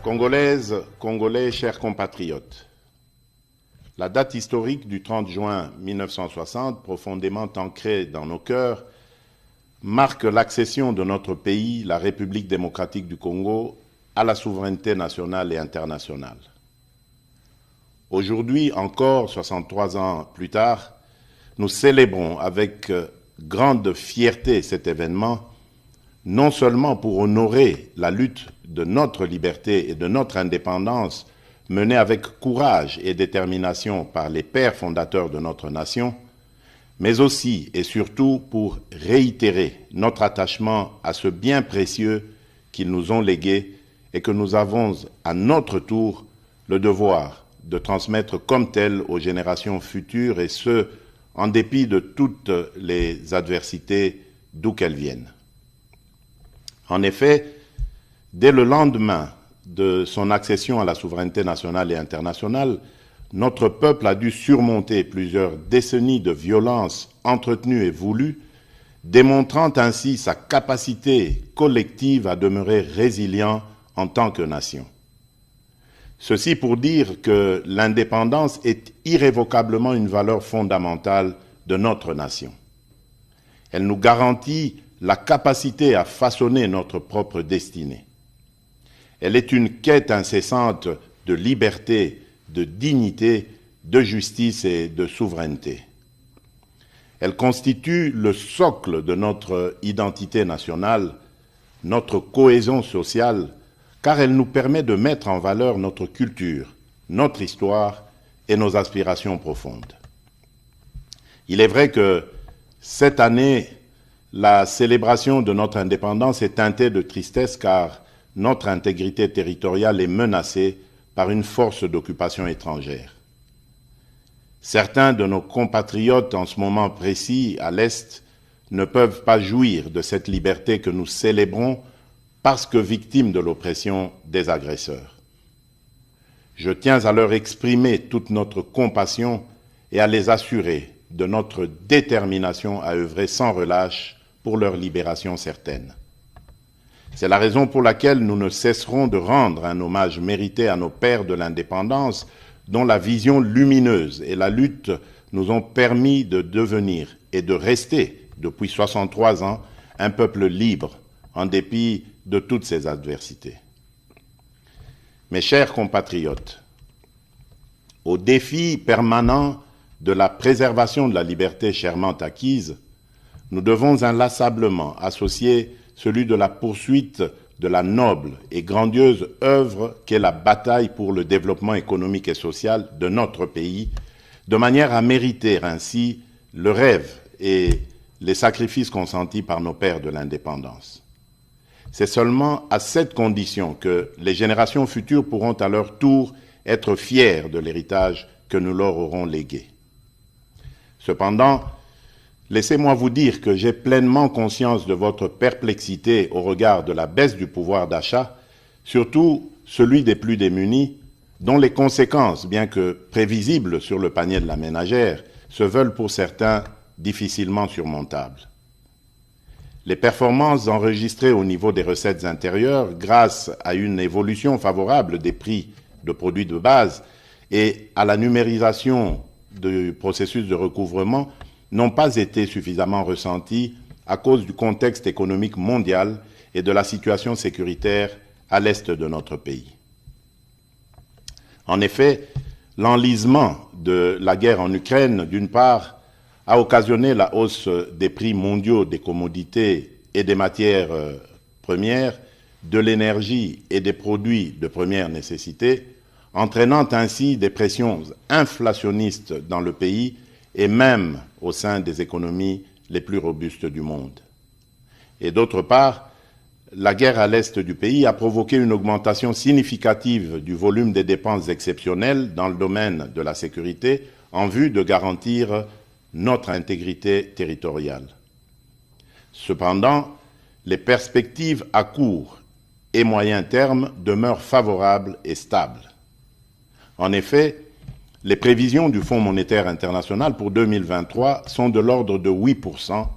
Congolaises, Congolais, chers compatriotes, la date historique du 30 juin 1960, profondément ancrée dans nos cœurs, marque l'accession de notre pays, la République démocratique du Congo, à la souveraineté nationale et internationale. Aujourd'hui, encore 63 ans plus tard, nous célébrons avec grande fierté cet événement, non seulement pour honorer la lutte de notre liberté et de notre indépendance menée avec courage et détermination par les pères fondateurs de notre nation, mais aussi et surtout pour réitérer notre attachement à ce bien précieux qu'ils nous ont légué et que nous avons à notre tour le devoir de transmettre comme tel aux générations futures, et ce, en dépit de toutes les adversités d'où qu'elles viennent. En effet, dès le lendemain de son accession à la souveraineté nationale et internationale, notre peuple a dû surmonter plusieurs décennies de violences entretenues et voulues, démontrant ainsi sa capacité collective à demeurer résilient en tant que nation. Ceci pour dire que l'indépendance est irrévocablement une valeur fondamentale de notre nation. Elle nous garantit la capacité à façonner notre propre destinée. Elle est une quête incessante de liberté, de dignité, de justice et de souveraineté. Elle constitue le socle de notre identité nationale, notre cohésion sociale, car elle nous permet de mettre en valeur notre culture, notre histoire et nos aspirations profondes. Il est vrai que cette année, la célébration de notre indépendance est teintée de tristesse, car notre intégrité territoriale est menacée par une force d'occupation étrangère. Certains de nos compatriotes en ce moment précis à l'Est ne peuvent pas jouir de cette liberté que nous célébrons parce que victimes de l'oppression des agresseurs. Je tiens à leur exprimer toute notre compassion et à les assurer de notre détermination à œuvrer sans relâche pour leur libération certaine. C'est la raison pour laquelle nous ne cesserons de rendre un hommage mérité à nos pères de l'indépendance, dont la vision lumineuse et la lutte nous ont permis de devenir et de rester, depuis 63 ans, un peuple libre, en dépit de toutes ces adversités. Mes chers compatriotes, au défi permanent de la préservation de la liberté chèrement acquise, nous devons inlassablement associer celui de la poursuite de la noble et grandiose œuvre qu'est la bataille pour le développement économique et social de notre pays, de manière à mériter ainsi le rêve et les sacrifices consentis par nos pères de l'indépendance. C'est seulement à cette condition que les générations futures pourront à leur tour être fiers de l'héritage que nous leur aurons légué. Cependant, laissez-moi vous dire que j'ai pleinement conscience de votre perplexité au regard de la baisse du pouvoir d'achat, surtout celui des plus démunis, dont les conséquences, bien que prévisibles sur le panier de la ménagère, se veulent pour certains difficilement surmontables. Les performances enregistrées au niveau des recettes intérieures, grâce à une évolution favorable des prix de produits de base et à la numérisation du processus de recouvrement, n'ont pas été suffisamment ressentis à cause du contexte économique mondial et de la situation sécuritaire à l'est de notre pays. En effet, l'enlisement de la guerre en Ukraine, d'une part, a occasionné la hausse des prix mondiaux des commodités et des matières premières, de l'énergie et des produits de première nécessité, entraînant ainsi des pressions inflationnistes dans le pays et même au sein des économies les plus robustes du monde. Et d'autre part, la guerre à l'est du pays a provoqué une augmentation significative du volume des dépenses exceptionnelles dans le domaine de la sécurité en vue de garantir notre intégrité territoriale. Cependant, les perspectives à court et moyen terme demeurent favorables et stables. En effet, les prévisions du Fonds monétaire international pour 2023 sont de l'ordre de 8%,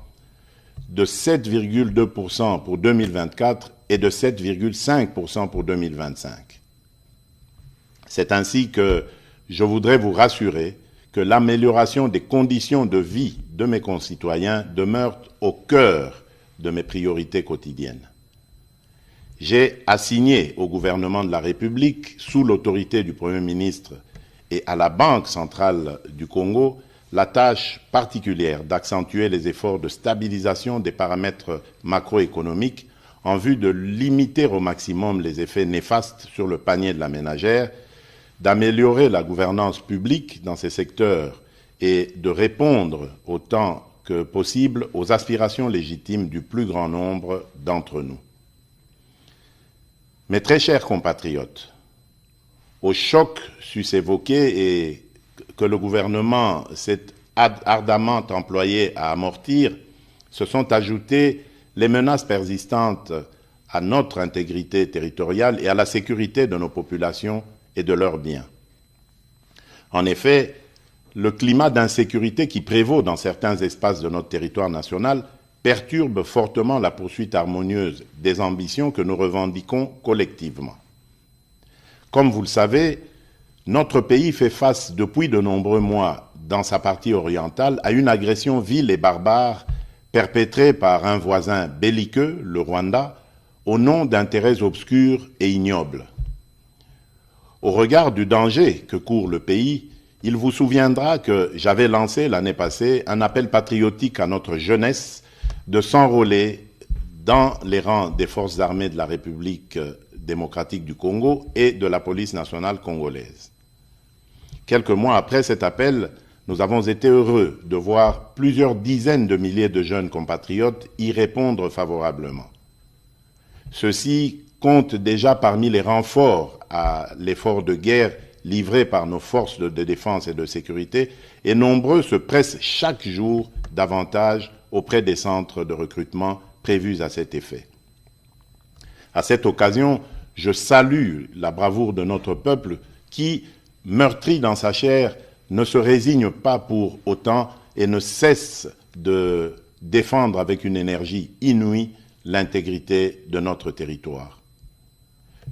de 7,2% pour 2024 et de 7,5% pour 2025. C'est ainsi que je voudrais vous rassurer que l'amélioration des conditions de vie de mes concitoyens demeure au cœur de mes priorités quotidiennes. J'ai assigné au gouvernement de la République, sous l'autorité du Premier ministre et à la Banque centrale du Congo, la tâche particulière d'accentuer les efforts de stabilisation des paramètres macroéconomiques en vue de limiter au maximum les effets néfastes sur le panier de la ménagère, d'améliorer la gouvernance publique dans ces secteurs et de répondre autant que possible aux aspirations légitimes du plus grand nombre d'entre nous. Mes très chers compatriotes, au choc sus évoqué et que le gouvernement s'est ardemment employé à amortir, se sont ajoutées les menaces persistantes à notre intégrité territoriale et à la sécurité de nos populations et de leurs biens. En effet, le climat d'insécurité qui prévaut dans certains espaces de notre territoire national perturbe fortement la poursuite harmonieuse des ambitions que nous revendiquons collectivement. Comme vous le savez, notre pays fait face depuis de nombreux mois, dans sa partie orientale, à une agression vile et barbare perpétrée par un voisin belliqueux, le Rwanda, au nom d'intérêts obscurs et ignobles. Au regard du danger que court le pays, il vous souviendra que j'avais lancé l'année passée un appel patriotique à notre jeunesse de s'enrôler dans les rangs des forces armées de la République démocratique du Congo et de la police nationale congolaise. Quelques mois après cet appel, nous avons été heureux de voir plusieurs dizaines de milliers de jeunes compatriotes y répondre favorablement. Ceux-ci comptent déjà parmi les renforts à l'effort de guerre livré par nos forces de défense et de sécurité, et nombreux se pressent chaque jour davantage auprès des centres de recrutement prévus à cet effet. À cette occasion, je salue la bravoure de notre peuple qui, meurtri dans sa chair, ne se résigne pas pour autant et ne cesse de défendre avec une énergie inouïe l'intégrité de notre territoire.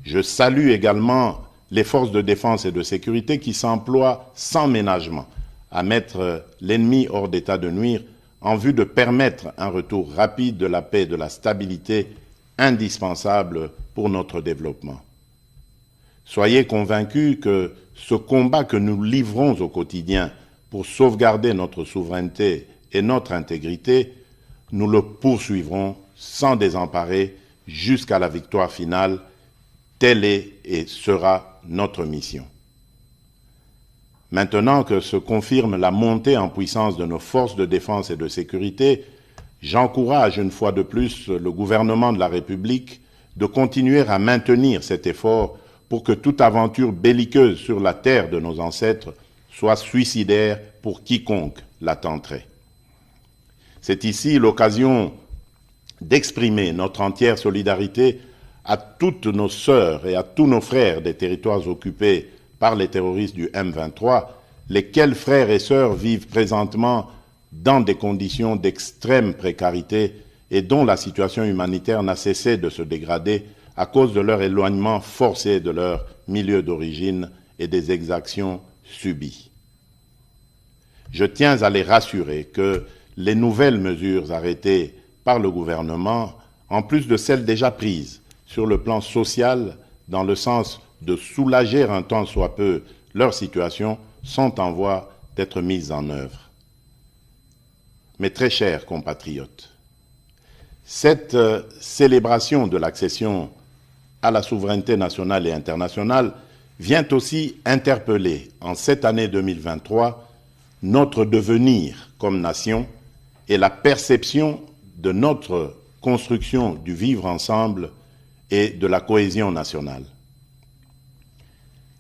Je salue également les forces de défense et de sécurité qui s'emploient sans ménagement à mettre l'ennemi hors d'état de nuire en vue de permettre un retour rapide de la paix et de la stabilité indispensable pour notre développement. Soyez convaincus que ce combat que nous livrons au quotidien pour sauvegarder notre souveraineté et notre intégrité, nous le poursuivrons sans désemparer jusqu'à la victoire finale. Telle est et sera notre mission. Maintenant que se confirme la montée en puissance de nos forces de défense et de sécurité, j'encourage une fois de plus le gouvernement de la République de continuer à maintenir cet effort pour que toute aventure belliqueuse sur la terre de nos ancêtres soit suicidaire pour quiconque la tenterait. C'est ici l'occasion d'exprimer notre entière solidarité à toutes nos sœurs et à tous nos frères des territoires occupés par les terroristes du M23, lesquels frères et sœurs vivent présentement dans des conditions d'extrême précarité et dont la situation humanitaire n'a cessé de se dégrader à cause de leur éloignement forcé de leur milieu d'origine et des exactions subies. Je tiens à les rassurer que les nouvelles mesures arrêtées par le gouvernement, en plus de celles déjà prises sur le plan social, dans le sens de soulager un tant soit peu leur situation, sont en voie d'être mises en œuvre. Mes très chers compatriotes, cette célébration de l'accession à la souveraineté nationale et internationale vient aussi interpeller, en cette année 2023, notre devenir comme nation et la perception de notre construction du vivre ensemble et de la cohésion nationale.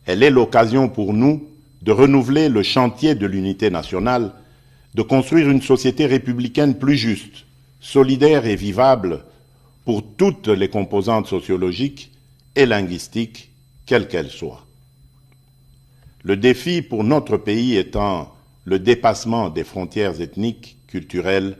Elle est l'occasion pour nous de renouveler le chantier de l'unité nationale, de construire une société républicaine plus juste, solidaire et vivable pour toutes les composantes sociologiques et linguistiques, quelles qu'elles soient. Le défi pour notre pays étant le dépassement des frontières ethniques, culturelles